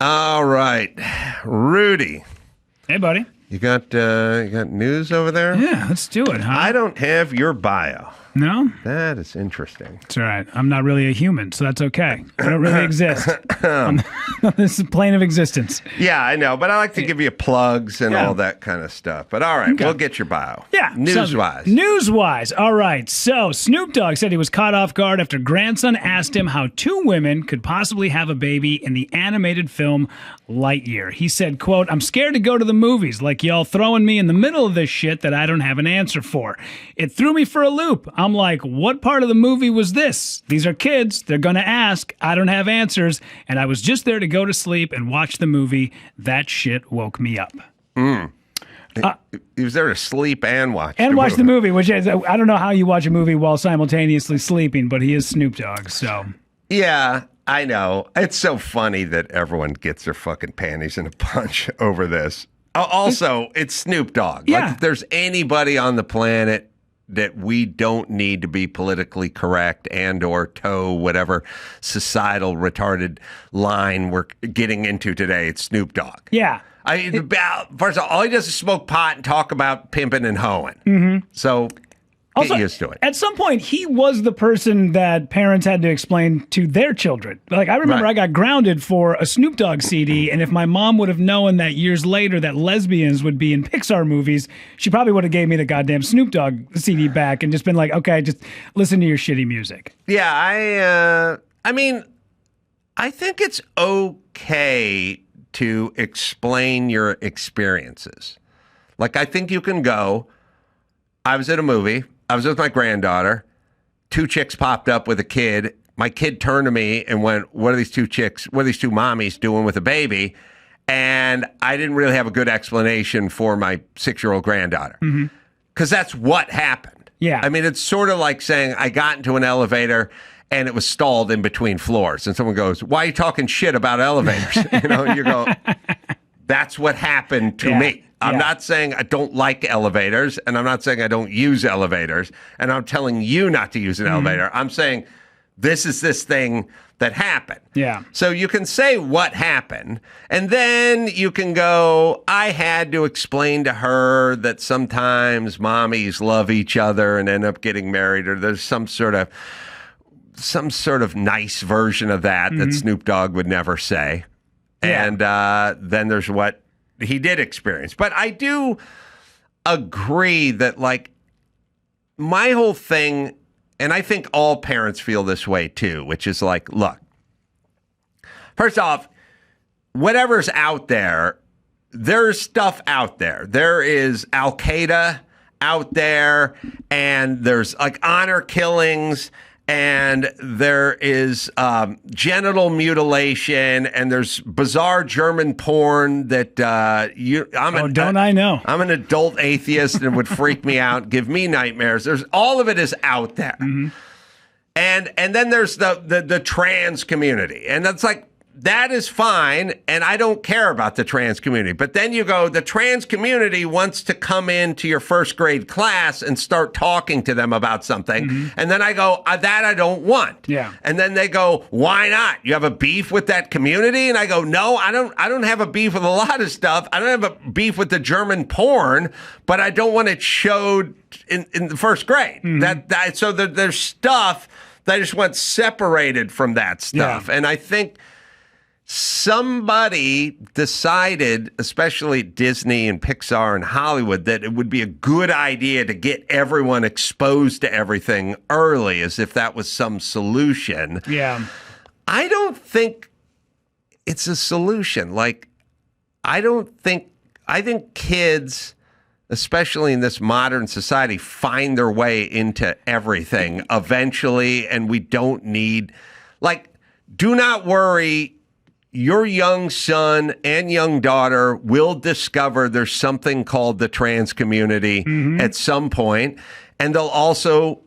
All right, Rudy. Hey, buddy. You got news over there? Yeah, let's do it, huh? I don't have your bio. No? That is interesting. It's all right. I'm not really a human, so that's okay. I don't really exist on this plane of existence. Yeah, I know, but I like to give you plugs and all that kind of stuff. But all right, we'll get your bio. Yeah. News-wise. News-wise. All right. So Snoop Dogg said he was caught off guard after grandson asked him how two women could possibly have a baby in the animated film Lightyear. He said, quote, "I'm scared to go to the movies, like y'all throwing me in the middle of this shit that I don't have an answer for. It threw me for a loop. I'm like, what part of the movie was this? These are kids. They're going to ask. I don't have answers. And I was just there to go to sleep and watch the movie. That shit woke me up." He was there to sleep and watch the movie, which is, I don't know how you watch a movie while simultaneously sleeping, but he is Snoop Dogg, so. Yeah, I know. It's so funny that everyone gets their fucking panties in a bunch over this. Also, it's Snoop Dogg. Yeah. Like, if there's anybody on the planet that we don't need to be politically correct and or toe whatever societal retarded line we're getting into today, it's Snoop Dogg. Yeah. First of all he does is smoke pot and talk about pimping and hoeing. Mm-hmm. So get used to it. At some point, he was the person that parents had to explain to their children. Like, I remember I got grounded for a Snoop Dogg CD, and if my mom would have known that years later that lesbians would be in Pixar movies, she probably would have gave me the goddamn Snoop Dogg CD back and just been like, okay, just listen to your shitty music. Yeah, I mean, I think it's okay to explain your experiences. Like, I think you can go, I was at a movie, I was with my granddaughter, two chicks popped up with a kid. My kid turned to me and went, what are these two mommies doing with a baby? And I didn't really have a good explanation for my 6-year-old granddaughter. Because that's what happened. Yeah. I mean, it's sort of like saying I got into an elevator and it was stalled in between floors. And someone goes, why are you talking shit about elevators? You go, that's what happened to me. I'm not saying I don't like elevators, and I'm not saying I don't use elevators, and I'm telling you not to use an elevator. I'm saying this is this thing that happened. Yeah. So you can say what happened, and then you can go, I had to explain to her that sometimes mommies love each other and end up getting married, or there's some sort of nice version of that that Snoop Dogg would never say. Yeah. And then there's what he did experience. But I do agree that, like, my whole thing, and I think all parents feel this way too, which is like, look, first off, whatever's out there, there's stuff out there. There is Al-Qaeda out there, and there's like honor killings, and there is genital mutilation, and there's bizarre German porn that I know. I'm an adult atheist, and it would freak me out, give me nightmares. There's all of it is out there, and then there's the trans community, and that's like, that is fine, and I don't care about the trans community. But then you go, the trans community wants to come into your first grade class and start talking to them about something. And then I go, that I don't want. Yeah. And then they go, why not? You have a beef with that community? And I go, no, I don't have a beef with a lot of stuff. I don't have a beef with the German porn, but I don't want it showed in the first grade. So there's stuff that I just want separated from that stuff. Yeah. And I think somebody decided, especially Disney and Pixar and Hollywood, that it would be a good idea to get everyone exposed to everything early, as if that was some solution. Yeah. I don't think it's a solution. Like, I think kids, especially in this modern society, find their way into everything eventually, and we don't need, like, do not worry. Your young son and young daughter will discover there's something called the trans community at some point, and they'll also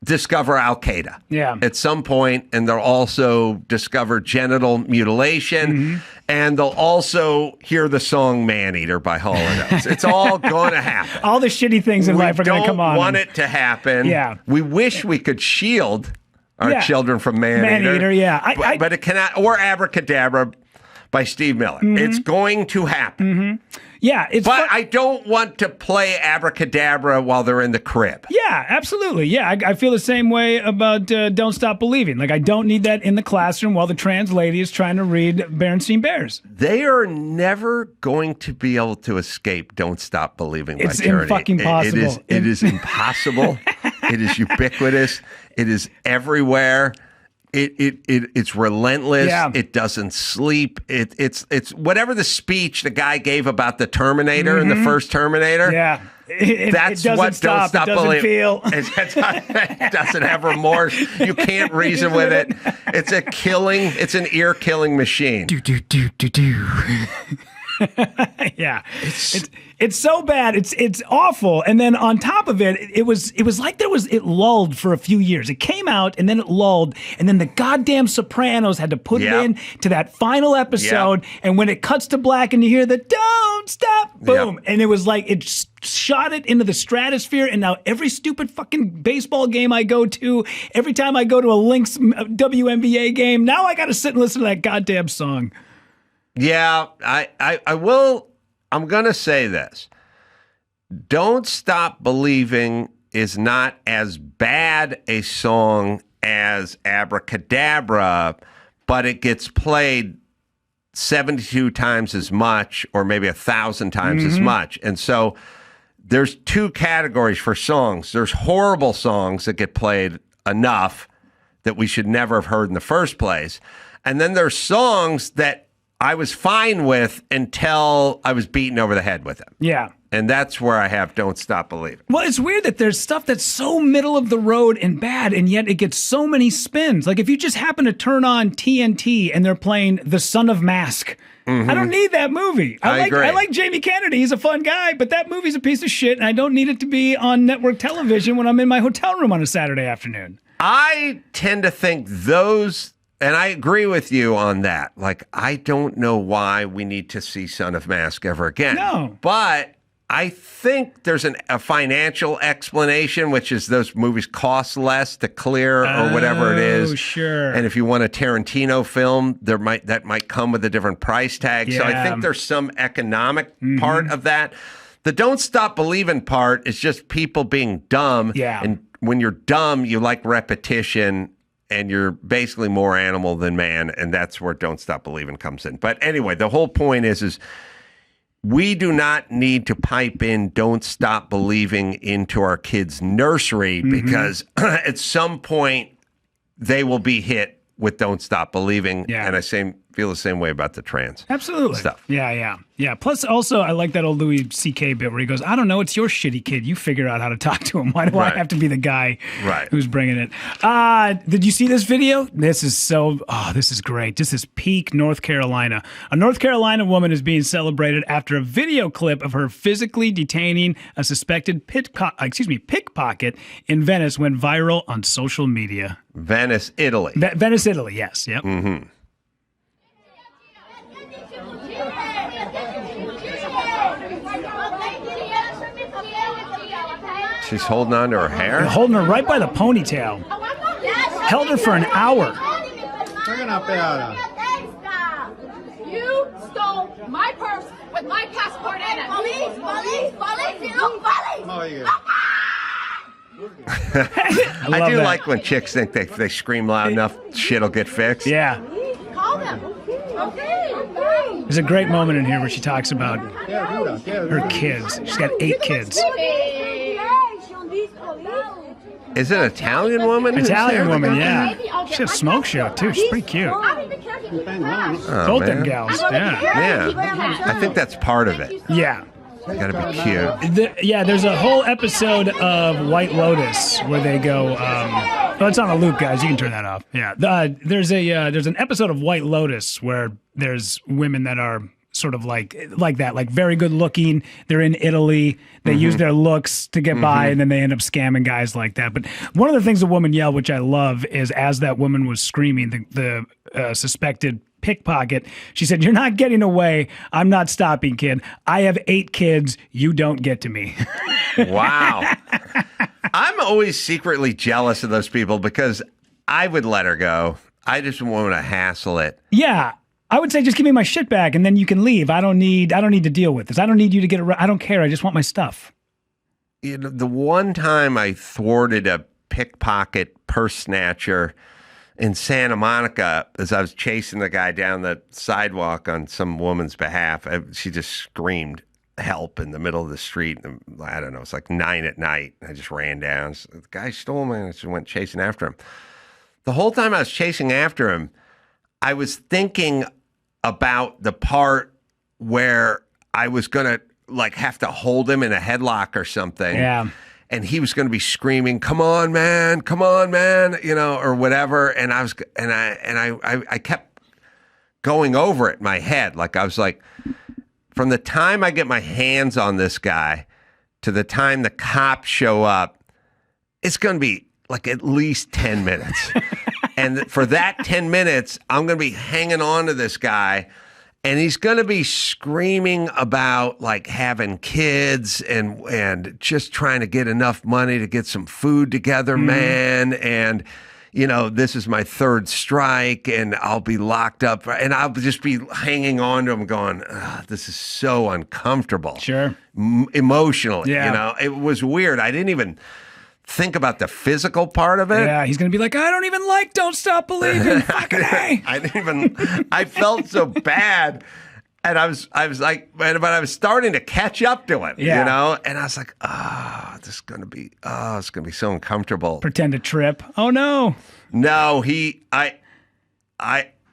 discover Al-Qaeda at some point, and they'll also discover genital mutilation, and they'll also hear the song Man-Eater by Hall & Oates. It's all going to happen. All the shitty things in life are going to come on. We don't want it to happen. Yeah. We wish we could shield our children from Man-Eater. Man-Eater, yeah. But it cannot, or Abracadabra. by Steve Miller. It's going to happen. Yeah, but I don't want to play Abracadabra while they're in the crib. Yeah, absolutely. Yeah, I feel the same way about Don't Stop Believing. Like, I don't need that in the classroom while the trans lady is trying to read Berenstain Bears. They are never going to be able to escape Don't Stop Believing by Tyranny. It's fucking possible. It is impossible. It is ubiquitous. It is everywhere. It's relentless. Yeah. It doesn't sleep. It's whatever the speech the guy gave about the Terminator in the first Terminator. Yeah. That's it doesn't what stop. Don't Stop It doesn't Believing. feel. It doesn't have remorse. You can't reason with it. It's an ear-killing machine. Yeah, it's so bad. It's awful. And then on top of it, it was like it lulled for a few years. It came out and then it lulled, and then the goddamn Sopranos had to put it in to that final episode. And when it cuts to black and you hear the "Don't Stop," boom, and it was like it shot it into the stratosphere. And now every stupid fucking baseball game I go to, every time I go to a Lynx WNBA game, now I got to sit and listen to that goddamn song. Yeah, I will. I'm going to say this. Don't Stop Believing is not as bad a song as Abracadabra, but it gets played 72 times as much, or maybe 1,000 times as much. And so there's two categories for songs. There's horrible songs that get played enough that we should never have heard in the first place. And then there's songs that I was fine with until I was beaten over the head with them. Yeah. And that's where I have Don't Stop Believing. Well, it's weird that there's stuff that's so middle of the road and bad, and yet it gets so many spins. Like if you just happen to turn on TNT and they're playing The Son of Mask, I don't need that movie. I like Jamie Kennedy. He's a fun guy, but that movie's a piece of shit, and I don't need it to be on network television when I'm in my hotel room on a Saturday afternoon. I tend to think those... And I agree with you on that. Like, I don't know why we need to see Son of Mask ever again. No. But I think there's a financial explanation, which is those movies cost less to clear or whatever it is. Oh, sure. And if you want a Tarantino film, that might come with a different price tag. Yeah. So I think there's some economic part of that. The Don't Stop Believing part is just people being dumb. Yeah. And when you're dumb, you like repetition. And you're basically more animal than man, and that's where Don't Stop Believing comes in. But anyway, the whole point is we do not need to pipe in Don't Stop Believing into our kids' nursery because at some point they will be hit with Don't Stop Believing. Yeah. And I feel the same way about the trans stuff. Yeah. Plus, also, I like that old Louis C.K. bit where he goes, I don't know, it's your shitty kid. You figure out how to talk to him. Why do I have to be the guy who's bringing it? Did you see this video? This is great. This is peak North Carolina. A North Carolina woman is being celebrated after a video clip of her physically detaining a suspected pickpocket in Venice went viral on social media. Venice, Italy. Venice, Italy, yes. Yep. Mm-hmm. She's holding on to her hair? Holding her right by the ponytail. Held her for an hour. You stole my purse with my passport in it. I do like when chicks think if they scream loud enough, shit'll get fixed. Yeah. Call them. Okay. There's a great moment in here where she talks about her kids. She's got 8 kids. Is it an Italian woman? Italian woman, yeah. She has a smoke show, too. She's pretty cute. Oh, Both them gals, yeah. Yeah. I think that's part of it. Yeah. Gotta be cute. There's a whole episode of White Lotus where they go. It's on a loop, guys. You can turn that off. Yeah. There's an episode of White Lotus where there's women that are sort of like that, like very good looking. They're in Italy. They use their looks to get by, and then they end up scamming guys like that. But one of the things the woman yelled, which I love, is as that woman was screaming, the suspected pickpocket, she said, "You're not getting away. I'm not stopping, kid. I have 8 kids. You don't get to me." Wow. I'm always secretly jealous of those people because I would let her go. I just want to hassle it. Yeah. I would say just give me my shit back and then you can leave. I don't need to deal with this. I don't need you to get I don't care. I just want my stuff. You know, the one time I thwarted a pickpocket purse snatcher in Santa Monica as I was chasing the guy down the sidewalk on some woman's behalf. She just screamed help in the middle of the street. I don't know. It's like 9 at night. I just ran down. The guy stole me and I just went chasing after him. The whole time I was chasing after him, I was thinking about the part where I was going to like have to hold him in a headlock or something. Yeah. And he was going to be screaming, come on, man, you know, or whatever. And I kept going over it in my head. Like I was like, from the time I get my hands on this guy to the time the cops show up, it's going to be like at least 10 minutes. And for that 10 minutes, I'm going to be hanging on to this guy. And he's going to be screaming about like having kids and just trying to get enough money to get some food together, man. And, you know, this is my third strike and I'll be locked up. And I'll just be hanging on to him going, this is so uncomfortable. Sure. Emotionally, Yeah. you know, it was weird. I didn't even think about the physical part of it. Yeah, he's going to be like, I don't even like Don't Stop Believing. Fucking A. I felt so bad. And I was like, but I was starting to catch up to it, you know? And I was like, it's going to be so uncomfortable. Pretend to trip. Oh, no. No, I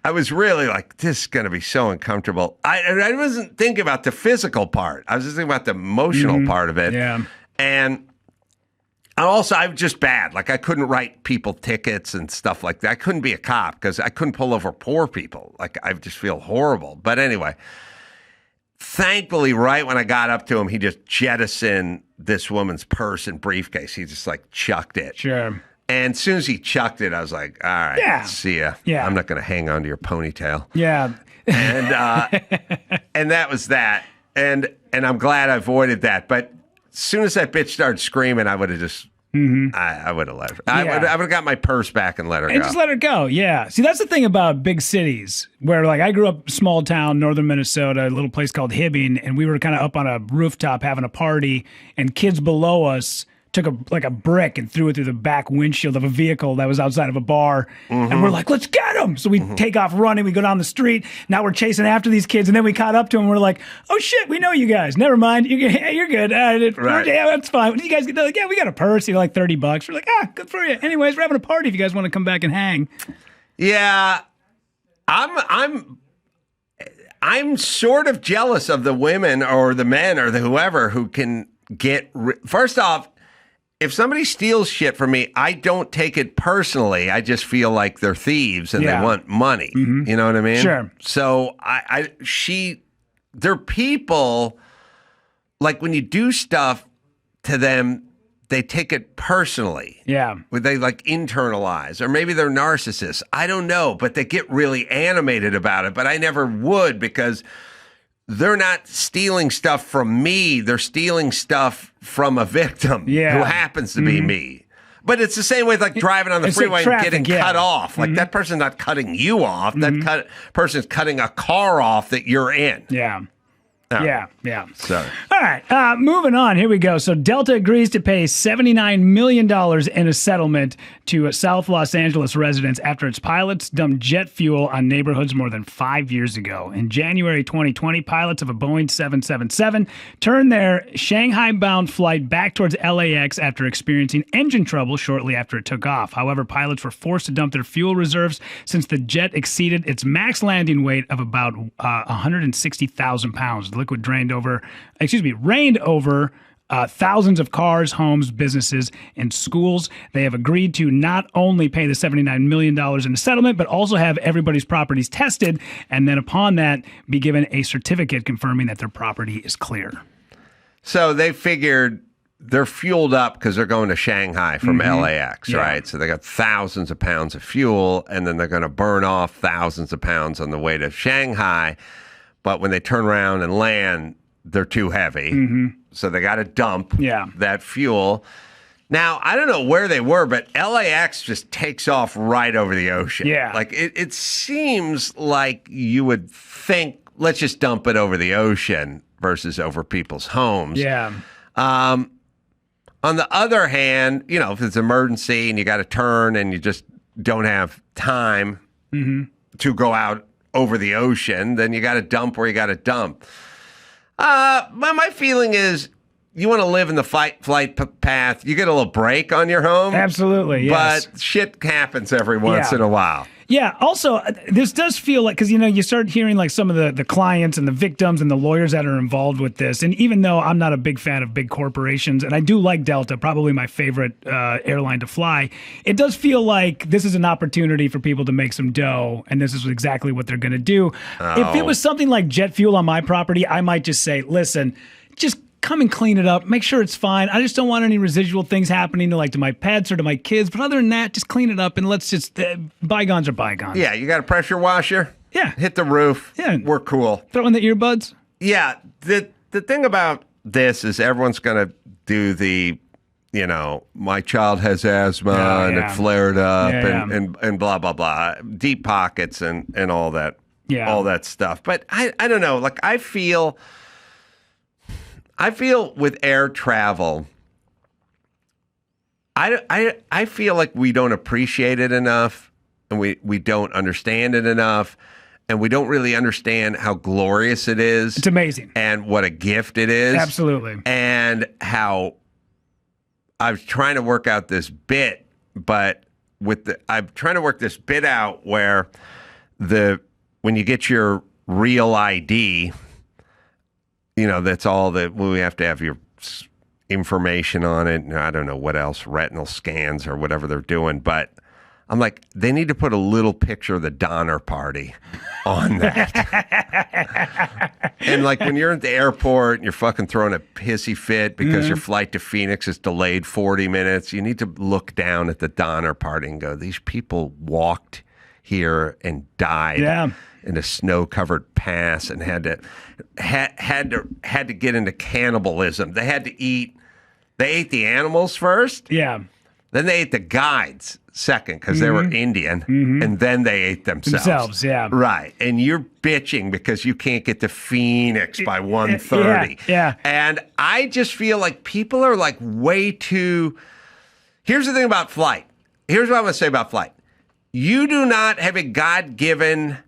was really like, this is going to be so uncomfortable. I wasn't thinking about the physical part. I was just thinking about the emotional part of it. Yeah. And also, I was just bad. Like, I couldn't write people tickets and stuff like that. I couldn't be a cop because I couldn't pull over poor people. Like, I just feel horrible. But anyway, thankfully, right when I got up to him, he just jettisoned this woman's purse and briefcase. He just, like, chucked it. Sure. And as soon as he chucked it, I was like, all right, see ya. Yeah. I'm not going to hang on to your ponytail. Yeah. And that was that. And I'm glad I avoided that. But as soon as that bitch started screaming, I would have just, I would have let her. I would have got my purse back and let her go. And just let her go, yeah. See, that's the thing about big cities, where like I grew up small town, northern Minnesota, a little place called Hibbing, and we were kind of up on a rooftop having a party, and kids below us took a brick and threw it through the back windshield of a vehicle that was outside of a bar. And we're like, let's get him. So we take off running. We go down the street. Now we're chasing after these kids. And then we caught up to them. We're like, oh, shit, we know you guys. Never mind. You're good. Right. Yeah, that's fine. What did you guys get? They're like, yeah, we got a purse. Like $30. We're like, good for you. Anyways, we're having a party if you guys want to come back and hang. Yeah. I'm sort of jealous of the women or the men or the whoever who can get first off, if somebody steals shit from me, I don't take it personally. I just feel like they're thieves and they want money. You know what I mean? Sure. So they're people, like when you do stuff to them, they take it personally. Yeah. They like internalize, or maybe they're narcissists. I don't know, but they get really animated about it. But I never would, because they're not stealing stuff from me. They're stealing stuff from a victim who happens to be me. But it's the same way, like driving on the freeway and getting cut off. Like that person's not cutting you off. That person's cutting a car off that you're in. Yeah. Oh. Yeah. So. All right, moving on. Here we go. So Delta agrees to pay $79 million in a settlement to South Los Angeles residents after its pilots dumped jet fuel on neighborhoods more than 5 years ago. In January 2020, pilots of a Boeing 777 turned their Shanghai-bound flight back towards LAX after experiencing engine trouble shortly after it took off. However, pilots were forced to dump their fuel reserves since the jet exceeded its max landing weight of about 160,000 pounds. The liquid rained over thousands of cars, homes, businesses, and schools. They have agreed to not only pay the $79 million in the settlement, but also have everybody's properties tested, and then upon that, be given a certificate confirming that their property is clear. So they figured they're fueled up because they're going to Shanghai from LAX, right? So they got thousands of pounds of fuel, and then they're going to burn off thousands of pounds on the way to Shanghai. But when they turn around and land, they're too heavy. So they got to dump that fuel. Now, I don't know where they were, but LAX just takes off right over the ocean. Yeah. Like, it seems like you would think, let's just dump it over the ocean versus over people's homes. Yeah. On the other hand, you know, if it's an emergency and you got to turn and you just don't have time to go out over the ocean, then you got to dump where you got to dump. My feeling is, you want to live in the flight path, you get a little break on your home. Absolutely, yes. But shit happens every once in a while. Yeah, also, this does feel like, because, you know, you start hearing like some of the clients and the victims and the lawyers that are involved with this. And even though I'm not a big fan of big corporations, and I do like Delta, probably my favorite airline to fly, it does feel like this is an opportunity for people to make some dough, and this is exactly what they're going to do. If it was something like jet fuel on my property, I might just say, listen, just come and clean it up. Make sure it's fine. I just don't want any residual things happening to my pets or to my kids. But other than that, just clean it up and let's just bygones are bygones. Yeah, you got a pressure washer? Yeah. Hit the roof. Yeah. We're cool. Throw in the earbuds. Yeah. The thing about this is everyone's going to do the, you know, my child has asthma and it flared up and blah, blah, blah. Deep pockets and all that. Yeah. All that stuff. But I don't know. Like, I feel with air travel, I feel like we don't appreciate it enough, and we don't understand it enough, and we don't really understand how glorious it is. It's amazing. And what a gift it is. Absolutely. And how I was trying to work out this bit, but I'm trying to work this bit out where when you get your real ID, you know, that's all that we have to have your information on it. And I don't know what else, retinal scans or whatever they're doing. But I'm like, they need to put a little picture of the Donner Party on that. And like when you're at the airport and you're fucking throwing a pissy fit because your flight to Phoenix is delayed 40 minutes, you need to look down at the Donner Party and go, these people walked here and died. Yeah. In a snow-covered pass and had to get into cannibalism. They ate the animals first. Yeah. Then they ate the guides second because they were Indian, and then they ate themselves. Yeah. Right. And you're bitching because you can't get to Phoenix by 1:30. Yeah. And I just feel like people are like way too. Here's the thing about flight. Here's what I'm going to say about flight. You do not have a God-given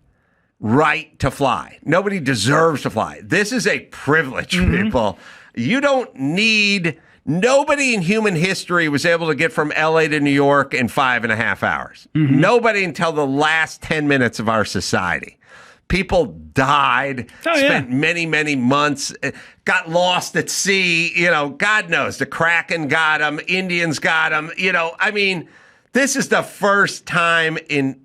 right to fly. Nobody deserves to fly. This is a privilege, people. You don't need. Nobody in human history was able to get from LA to New York in 5.5 hours. Nobody until the last 10 minutes of our society. People died, spent many, many months, got lost at sea. You know, God knows, the Kraken got them, Indians got them. You know, I mean, this is the first time in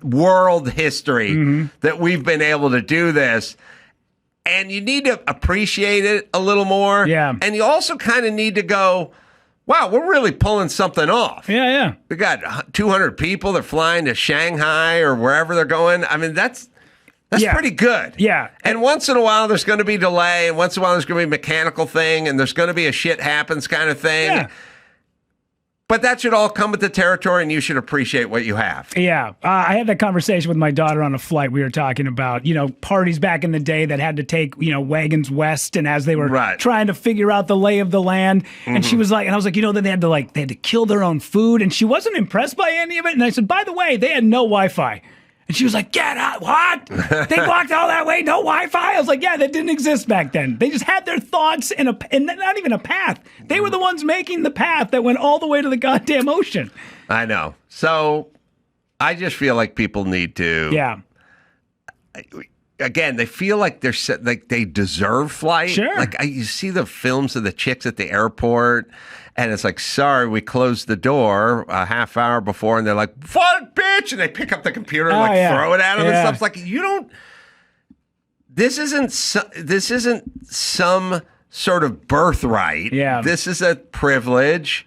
world history that we've been able to do this, and you need to appreciate it a little more. Yeah, and you also kind of need to go, wow, we're really pulling something off. Yeah. We got 200 people that are flying to Shanghai or wherever they're going. I mean, that's pretty good. Yeah, and once in a while there's going to be delay, and once in a while there's going to be a mechanical thing, and there's going to be a shit happens kind of thing. Yeah. But that should all come with the territory, and you should appreciate what you have. Yeah. I had that conversation with my daughter on a flight. We were talking about, you know, parties back in the day that had to take, you know, wagons west, and as they were trying to figure out the lay of the land. And she was like, and I was like, you know, they had to kill their own food. And she wasn't impressed by any of it. And I said, by the way, they had no Wi-Fi. And she was like, get out. What? They walked all that way, no Wi-Fi? I was like, yeah, that didn't exist back then. They just had their thoughts and not even a path. They were the ones making the path that went all the way to the goddamn ocean. I know. So I just feel like people need to. Yeah. Again, they feel like they deserve flight. Sure. Like you see the films of the chicks at the airport, and it's like, sorry, we closed the door a half hour before, and they're like, fuck, bitch, and they pick up the computer and throw it at them and stuff. It's like, you don't. This isn't some sort of birthright. Yeah. This is a privilege.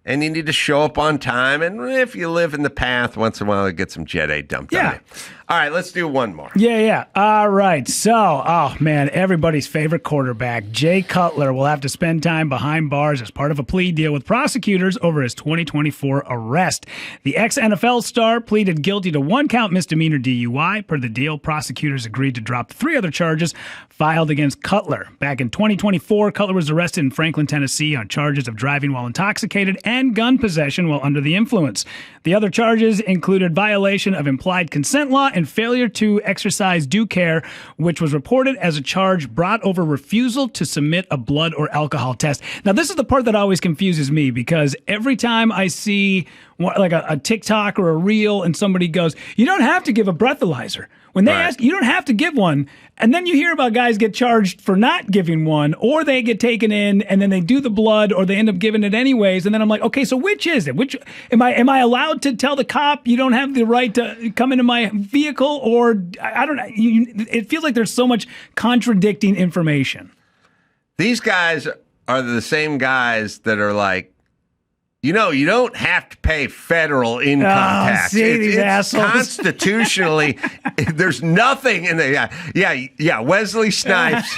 And you need to show up on time. And if you live in the path, once in a while, you get some Jet A dumped on you. All right, let's do one more. Yeah. All right. So, oh man, everybody's favorite quarterback, Jay Cutler, will have to spend time behind bars as part of a plea deal with prosecutors over his 2024 arrest. The ex-NFL star pleaded guilty to 1-count misdemeanor DUI. Per the deal, prosecutors agreed to drop 3 other charges filed against Cutler. Back in 2024, Cutler was arrested in Franklin, Tennessee on charges of driving while intoxicated and gun possession while under the influence. The other charges included violation of implied consent law and failure to exercise due care, which was reported as a charge brought over refusal to submit a blood or alcohol test. Now, this is the part that always confuses me because every time I see like a TikTok or a reel and somebody goes, you don't have to give a breathalyzer. When they ask, you don't have to give one. And then you hear about guys get charged for not giving one, or they get taken in and then they do the blood, or they end up giving it anyways. And then I'm like, okay, so which is it? Which am I allowed to tell the cop you don't have the right to come into my vehicle? Or I don't know. It feels like there's so much contradicting information. These guys are the same guys that are like, you don't have to pay federal income tax. See, these assholes. Constitutionally, there's nothing in the yeah. Wesley Snipes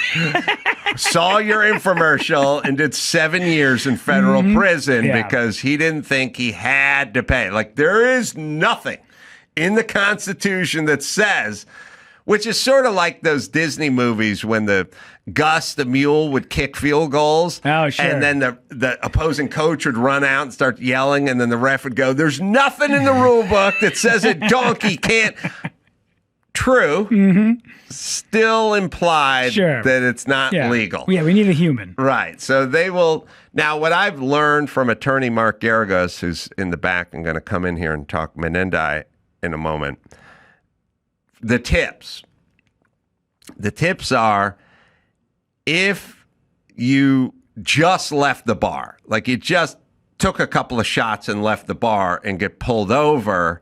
saw your infomercial and did 7 years in federal prison because he didn't think he had to pay. Like, there is nothing in the Constitution that says, which is sort of like those Disney movies when the Gus, the mule, would kick field goals. Oh, sure. And then the opposing coach would run out and start yelling, and then the ref would go, there's nothing in the rule book that says a donkey can't. True. Still implied that it's not legal. Yeah, we need a human. Right. So they will. Now, what I've learned from attorney Mark Garagos, who's in the back and going to come in here and talk Menendai in a moment, the tips are, if you just left the bar, like you just took a couple of shots and left the bar and get pulled over,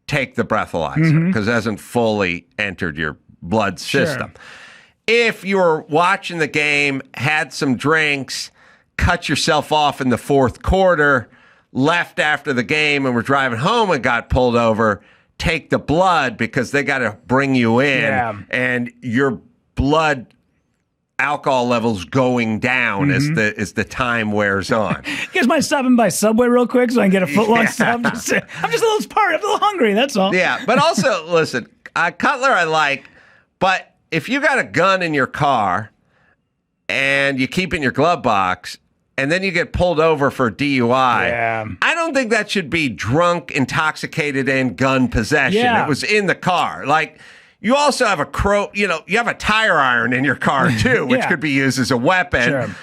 take the breathalyzer because it hasn't fully entered your blood system. If you're watching the game, had some drinks, cut yourself off in the fourth quarter, left after the game and were driving home and got pulled over, take the blood because they got to bring you in and your blood alcohol levels going down as the time wears on. You guys mind stopping by Subway real quick so I can get a foot-long sub? I'm just a little hungry, that's all. Yeah, but also, listen, Cutler I like, but if you got a gun in your car and you keep it in your glove box and then you get pulled over for DUI, I don't think that should be drunk, intoxicated, and gun possession. It was in the car. Like, you also have you have a tire iron in your car too, which could be used as a weapon.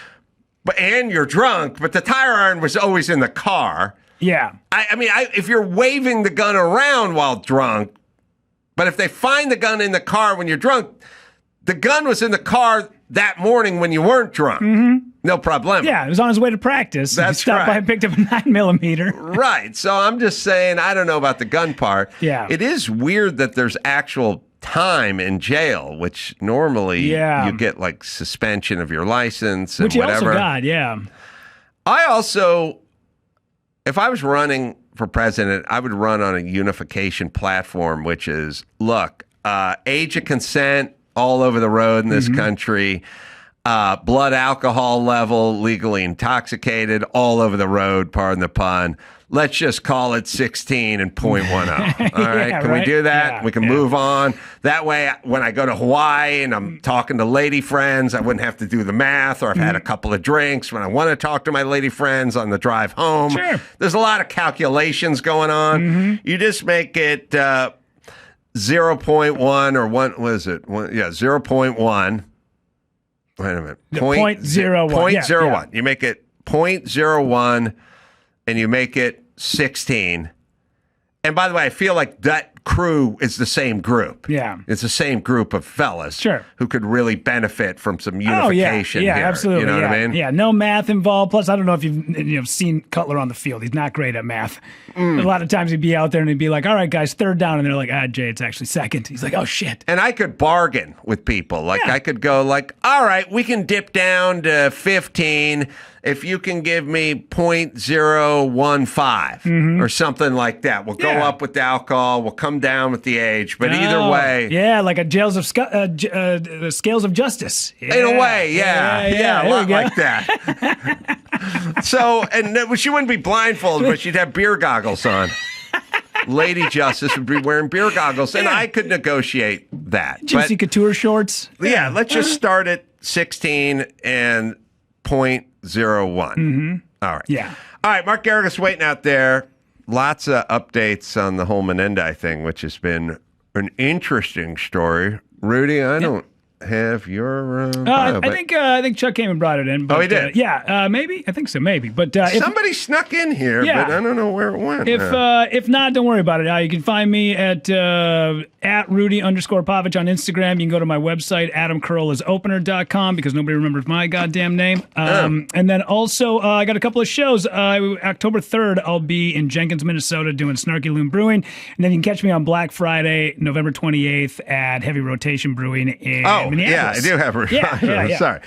And you're drunk, but the tire iron was always in the car. I mean, if you're waving the gun around while drunk, but if they find the gun in the car when you're drunk, the gun was in the car that morning when you weren't drunk. No problem. Yeah, it was on his way to practice. That's he stopped by and picked up a 9mm. Right. So I'm just saying, I don't know about the gun part. It is weird that there's actual time in jail, which normally you get like suspension of your license and which whatever. Which you also got, I also, if I was running for president, I would run on a unification platform, which is, look, age of consent all over the road in this country, blood alcohol level, legally intoxicated all over the road, pardon the pun. Let's just call it 16 and 0.10. All right. Can we do that? We can move on. That way, when I go to Hawaii and I'm talking to lady friends, I wouldn't have to do the math, or I've had a couple of drinks when I want to talk to my lady friends on the drive home. There's a lot of calculations going on. You just make it 0.1 or 1, what is it? 0.1. Wait a minute. 0.01. 0.01. You make it 0.01. And you make it 16. And by the way, I feel like that crew is the same group. It's the same group of fellas who could really benefit from some unification here. Absolutely. You know what I mean? Yeah, no math involved. Plus, I don't know if you've seen Cutler on the field. He's not great at math. A lot of times he'd be out there and he'd be like, all right, guys, third down. And they're like, Jay, it's actually second. He's like, oh, shit. And I could bargain with people. Like, I could go like, all right, we can dip down to 15 if you can give me 0.015 or something like that. We'll go up with the alcohol. We'll come down with the age. But either way. Yeah, like a scales of justice. Yeah. In a way, yeah, a lot like that. So, and she wouldn't be blindfolded, but she'd have beer goggles on. Lady Justice would be wearing beer goggles, and I could negotiate that. Gypsy couture shorts. Yeah, let's just start at 16 and 0.01. All right. Yeah. All right, Mark Garrig's waiting out there. Lots of updates on the whole Menendez thing, which has been an interesting story. Rudy, I don't have your bio, I think Chuck came and brought it in. But, he did? maybe. I think so, maybe. But somebody snuck in here, but I don't know where it went. If not, don't worry about it. You can find me at Rudy_Pavich on Instagram. You can go to my website, AdamCarollasopener.com, because nobody remembers my goddamn name. And then also, I got a couple of shows. October 3rd, I'll be in Jenkins, Minnesota, doing Snarky Loon Brewing. And then you can catch me on Black Friday, November 28th, at Heavy Rotation Brewing in Minneapolis. Yeah, I do have her. Yeah. Sorry.